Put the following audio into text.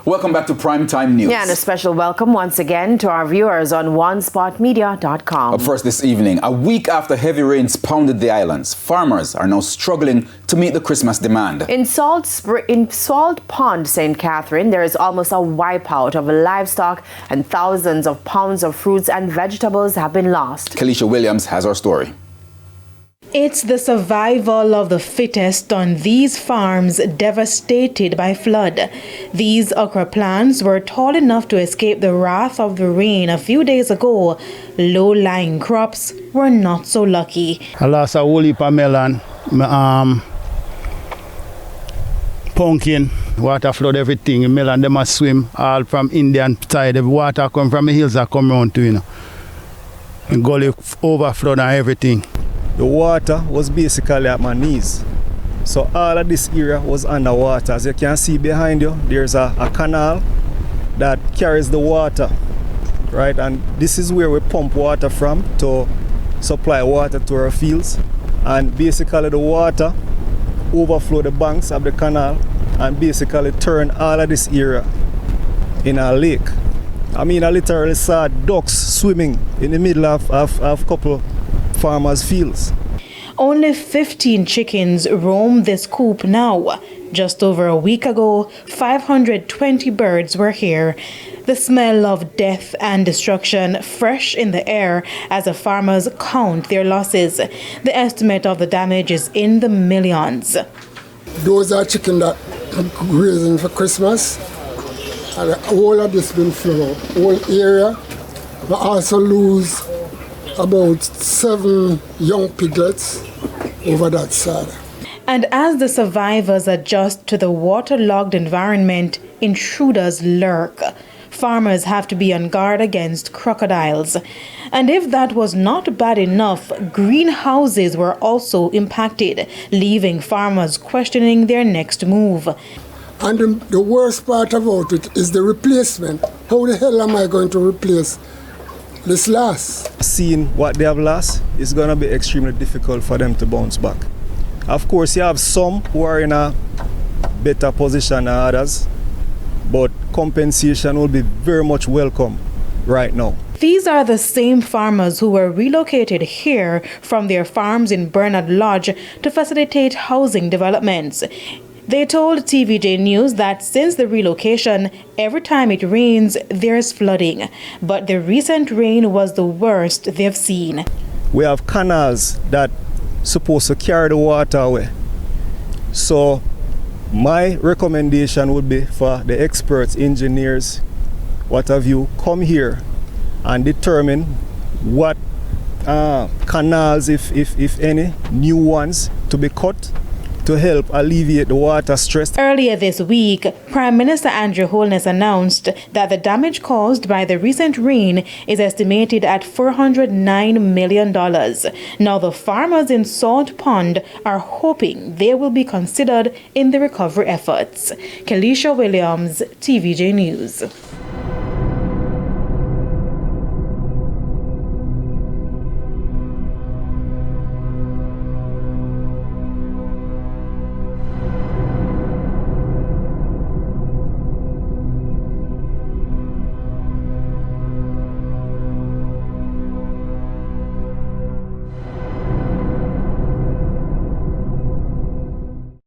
Welcome back to Primetime News. Yeah, and a special welcome once again to our viewers on onespotmedia.com. Up first this evening, a week after heavy rains pounded the islands, farmers are now struggling to meet the Christmas demand. In Salt Pond, St. Catherine, there is almost a wipeout of livestock and thousands of pounds of fruits and vegetables have been lost. Kelisha Williams has our story. It's the survival of the fittest on these farms devastated by flood. These okra plants were tall enough to escape the wrath of the rain a few days ago. Low-lying crops were not so lucky. I lost a whole heap of melon, pumpkin, water flood everything. Melon, they must swim all from Indian side. The water come from the hills that come around too, you know. The gully overflowed and everything. The water was basically at my knees. So all of this area was underwater. As you can see behind you, there's a canal that carries the water, right? And this is where we pump water from to supply water to our fields. And basically the water overflow the banks of the canal and basically turn all of this area in a lake. I mean, I literally saw ducks swimming in the middle of couple farmers' fields. Only 15 chickens roam this coop now. Just over a week ago, 520 birds were here. The smell of death and destruction fresh in the air as the farmers count their losses. The estimate of the damage is in the millions. Those are chickens that grazing for Christmas. And all of this been flown out. Whole area. We also lose about 7 young piglets over that side. And as the survivors adjust to the waterlogged environment, intruders lurk. Farmers have to be on guard against crocodiles. And if that was not bad enough, greenhouses were also impacted, leaving farmers questioning their next move. And the worst part about it is the replacement. How the hell am I going to replace this loss? Seeing what they have lost, it's going to be extremely difficult for them to bounce back. Of course, you have some who are in a better position than others, but compensation will be very much welcome right now. These are the same farmers who were relocated here from their farms in Bernard Lodge to facilitate housing developments. They told TVJ News that since the relocation, every time it rains, there's flooding. But the recent rain was the worst they've seen. We have canals that supposed to carry the water away. So my recommendation would be for the experts, engineers, what have you, come here and determine what canals, if any, new ones to be cut to help alleviate the water stress. Earlier this week, Prime Minister Andrew Holness announced that the damage caused by the recent rain is estimated at $409 million. Now the farmers in Salt Pond are hoping they will be considered in the recovery efforts. Kelisha Williams, TVJ News.